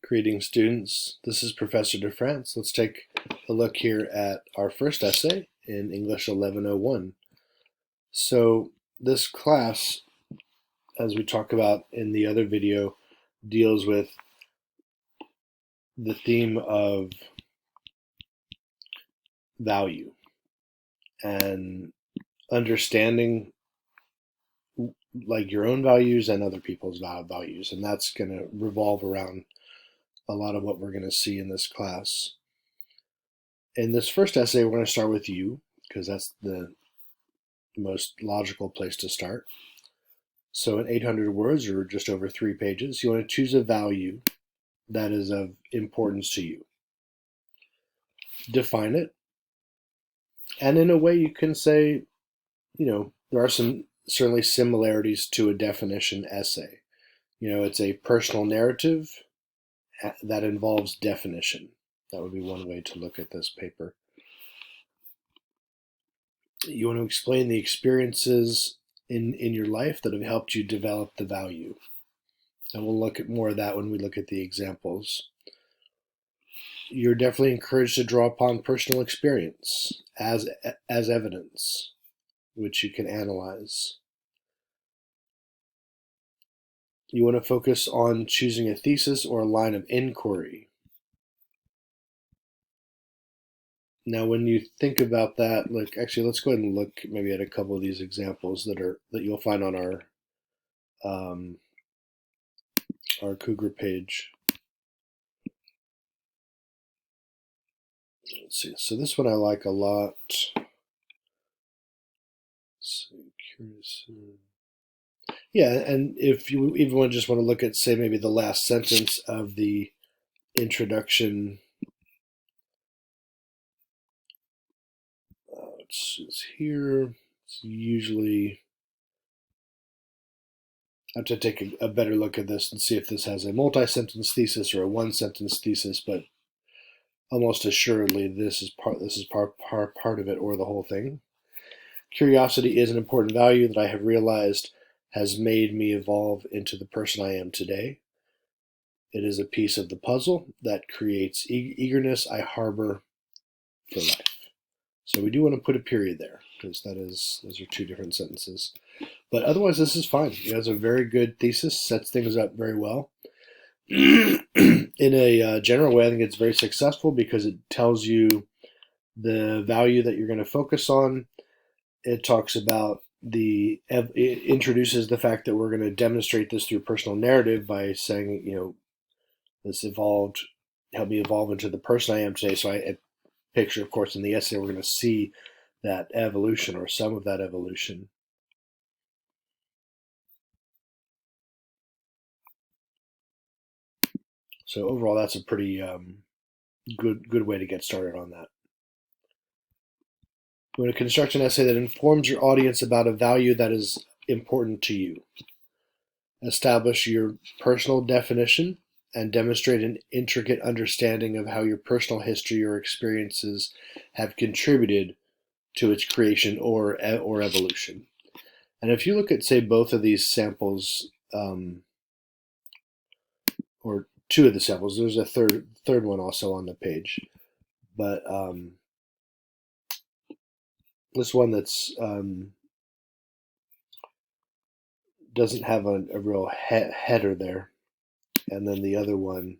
Greetings, students. This is Professor DeFrance. Let's take a look here at our first essay in English 1101. So this class, as we talk about in the other video, deals with the theme of value and understanding like your own values and other people's values. And that's going to revolve around a lot of what we're going to see in this class. In this first essay, we're going to start with you because that's the most logical place to start. So in 800 words, or just over 3 pages, you want to choose a value that is of importance to you. Define it. And in a way, you can say, there are some certainly similarities to a definition essay. It's a personal narrative that involves definition. That would be one way to look at this paper. You want to explain the experiences in your life that have helped you develop the value. And we'll look at more of that when we look at the examples. You're definitely encouraged to draw upon personal experience as evidence, which you can analyze. You want to focus on choosing a thesis or a line of inquiry. Now, when you think about that, let's go ahead and look maybe at a couple of these examples that you'll find on our Cougar page. Let's see. So this one I like a lot. Yeah, and if you even just want to look at, say, maybe the last sentence of the introduction. It's here. It's usually, I have to take a better look at this and see if this has a multi-sentence thesis or a one-sentence thesis, but almost assuredly this is part of it, or the whole thing. Curiosity is an important value that I have realized has made me evolve into the person I am today. It is a piece of the puzzle that creates eagerness I harbor for life. So we do want to put a period there because those are two different sentences. But otherwise, this is fine. It has a very good thesis, sets things up very well. In a general way, I think it's very successful because it tells you the value that you're going to focus on. It talks about it introduces the fact that we're going to demonstrate this through personal narrative by saying, this helped me evolve into the person I am today. So I picture, of course, in the essay, we're going to see that evolution or some of that evolution. So overall, that's a pretty good way to get started on that. You want to construct an essay that informs your audience about a value that is important to you. Establish your personal definition and demonstrate an intricate understanding of how your personal history or experiences have contributed to its creation or evolution. And if you look at, say, both of these samples, or two of the samples, there's a third one also on the page, but this one that's doesn't have a real header there, and then the other one,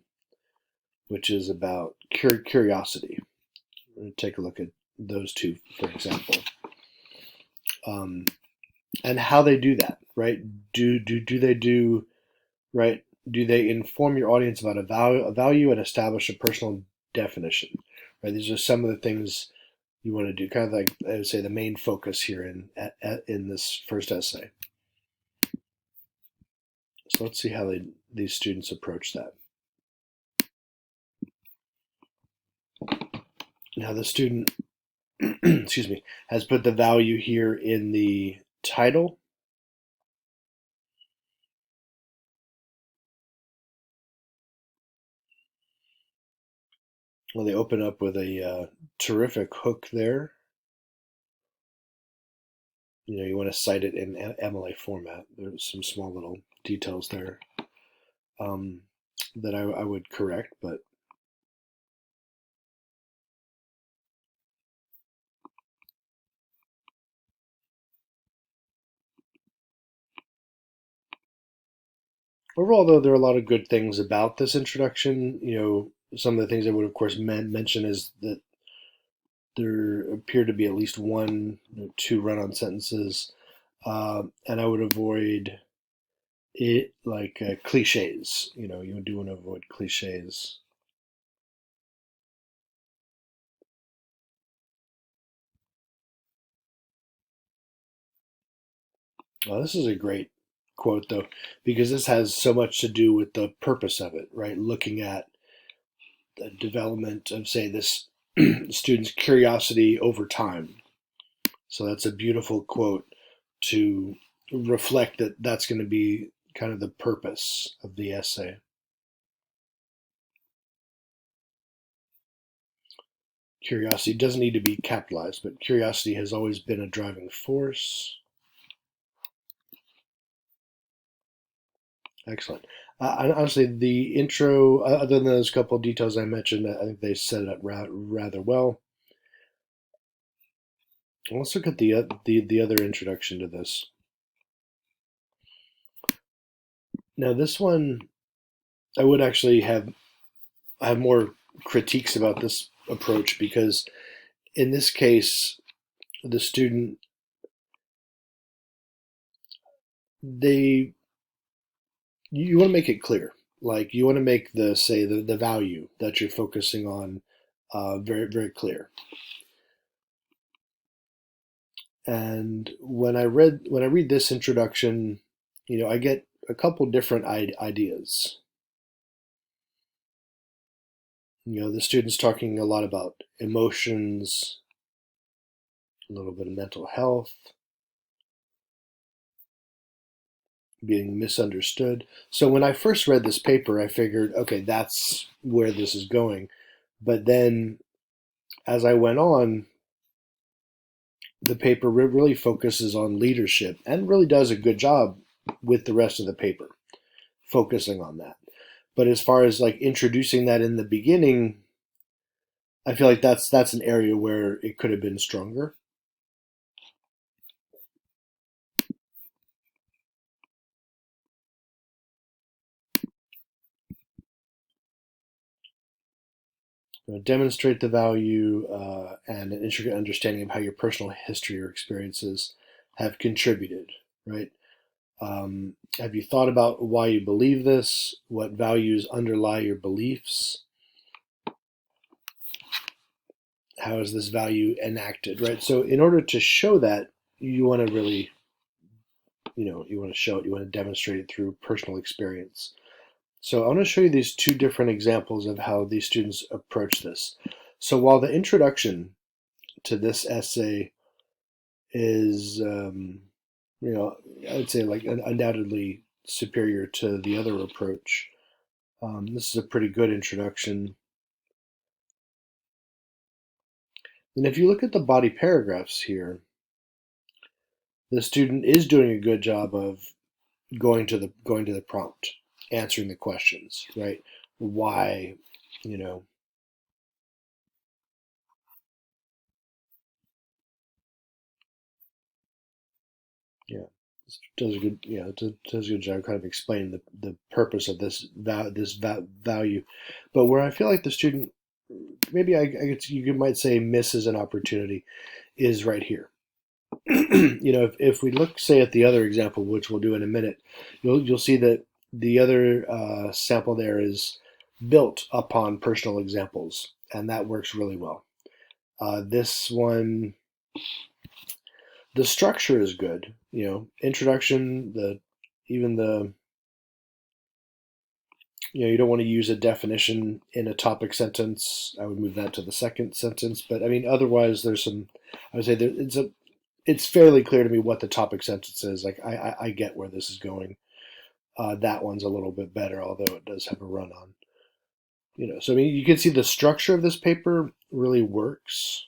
which is about curiosity. We're going to take a look at those two, for example, and how they do that. Right? Do they do right? Do they inform your audience about a value and establish a personal definition? Right? These are some of the things you want to do. Kind of like, I would say, the main focus here in this first essay. So let's see how these students approach that. Now the student, excuse me, has put the value here in the title. Well, they open up with a terrific hook there. You want to cite it in MLA format. There's some small little details there. that I would correct, but overall, though, there are a lot of good things about this introduction. Some of the things I would, of course, mention is that there appear to be at least one, two run-on sentences, and I would avoid it like cliches. You do want to avoid cliches. Well, this is a great quote, though, because this has so much to do with the purpose of it, right? Looking at the development of, say, this student's curiosity over time. So that's a beautiful quote to reflect that that's going to be kind of the purpose of the essay. Curiosity doesn't need to be capitalized, but curiosity has always been a driving force. Excellent. Honestly, the intro, other than those couple of details I mentioned, I think they set it up rather well. Let's look at the other introduction to this. Now, this one, I would actually have more critiques about this approach because in this case, the student they you want to make it clear, like you want to make the value that you're focusing on very clear. And when I read this introduction, I get a couple different ideas. The student's talking a lot about emotions, a little bit of mental health, being misunderstood. So when I first read this paper, I figured, okay, that's where this is going. But then as I went on, the paper really focuses on leadership and really does a good job with the rest of the paper, focusing on that. But as far as like introducing that in the beginning, I feel like that's an area where it could have been stronger. Demonstrate the value and an intricate understanding of how your personal history or experiences have contributed, right? Have you thought about why you believe this? What values underlie your beliefs? How is this value enacted, right? So, in order to show that, you want to really, you want to show it, you want to demonstrate it through personal experience. So, I want to show you these two different examples of how these students approach this. So, while the introduction to this essay is, I would say like undoubtedly superior to the other approach. This is a pretty good introduction. And if you look at the body paragraphs here, the student is doing a good job of going to the prompt, answering the questions, right? Why, you know, yeah, does a good, does a good job kind of explaining the purpose of this value. But where I feel like the student, maybe you might say misses an opportunity, is right here. If we look, say, at the other example, which we'll do in a minute, you'll see that the other sample there is built upon personal examples, and that works really well. This one, the structure is good. Introduction, even the you don't want to use a definition in a topic sentence. I would move that to the second sentence. But I mean, otherwise, there's some. I would say it's fairly clear to me what the topic sentence is. Like I get where this is going. That one's a little bit better, although it does have a run on. So I mean, you can see the structure of this paper really works.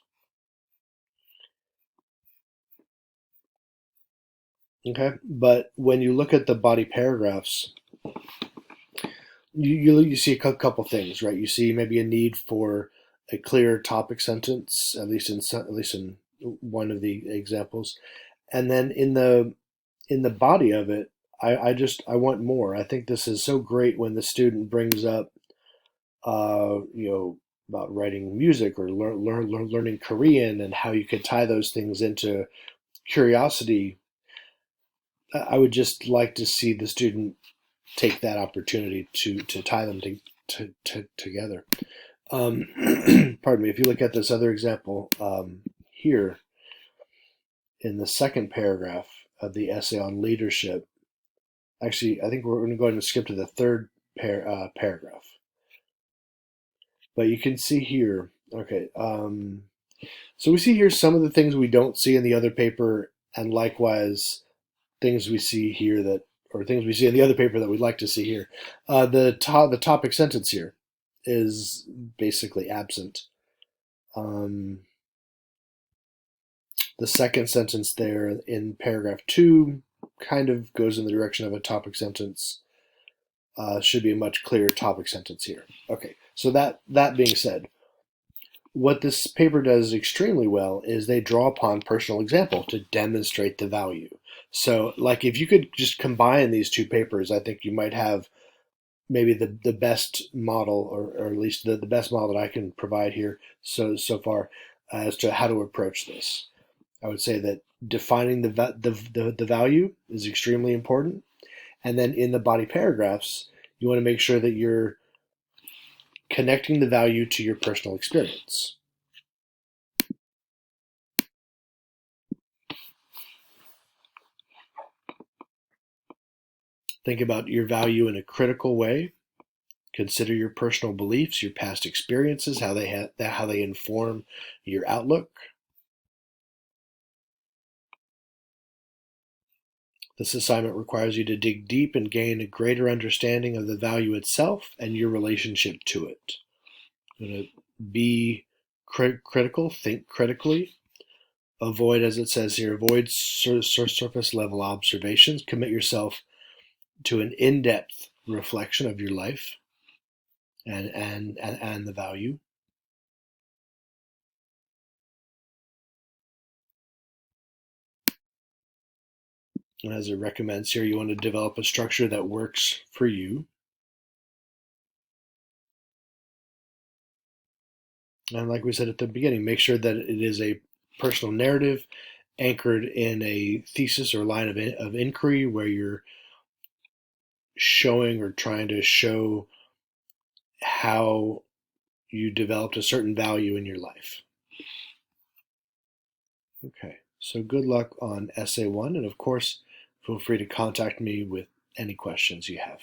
Okay, but when you look at the body paragraphs, you see a couple things, right? You see maybe a need for a clear topic sentence, at least in one of the examples, and then in the body of it, I want more. I think this is so great when the student brings up, about writing music or learning Korean and how you could tie those things into curiosity. I would just like to see the student take that opportunity to tie them together. Pardon me. If you look at this other example here in the second paragraph of the essay on leadership, actually, I think we're going to go ahead and skip to the third paragraph. But you can see here, okay, so we see here some of the things we don't see in the other paper, and likewise things we see here that, or things we see in the other paper that we'd like to see here. The topic sentence here is basically absent. The second sentence there in paragraph 2 kind of goes in the direction of a topic sentence. Should be a much clearer topic sentence here. Okay, so that being said, what this paper does extremely well is they draw upon personal example to demonstrate the value. So, like, if you could just combine these two papers, I think you might have maybe the best model, or at least the best model that I can provide here so far, as to how to approach this. I would say that defining the value is extremely important, and then in the body paragraphs, you want to make sure that you're connecting the value to your personal experience. Think about your value in a critical way. Consider your personal beliefs, your past experiences, how they inform your outlook. This assignment requires you to dig deep and gain a greater understanding of the value itself and your relationship to it. You're going to be critical, think critically, avoid, as it says here, avoid surface level observations, commit yourself to an in-depth reflection of your life and the value. And as it recommends here, you want to develop a structure that works for you. And like we said at the beginning, make sure that it is a personal narrative anchored in a thesis or line of inquiry where you're showing or trying to show how you developed a certain value in your life. Okay, so good luck on essay 1, and of course, feel free to contact me with any questions you have.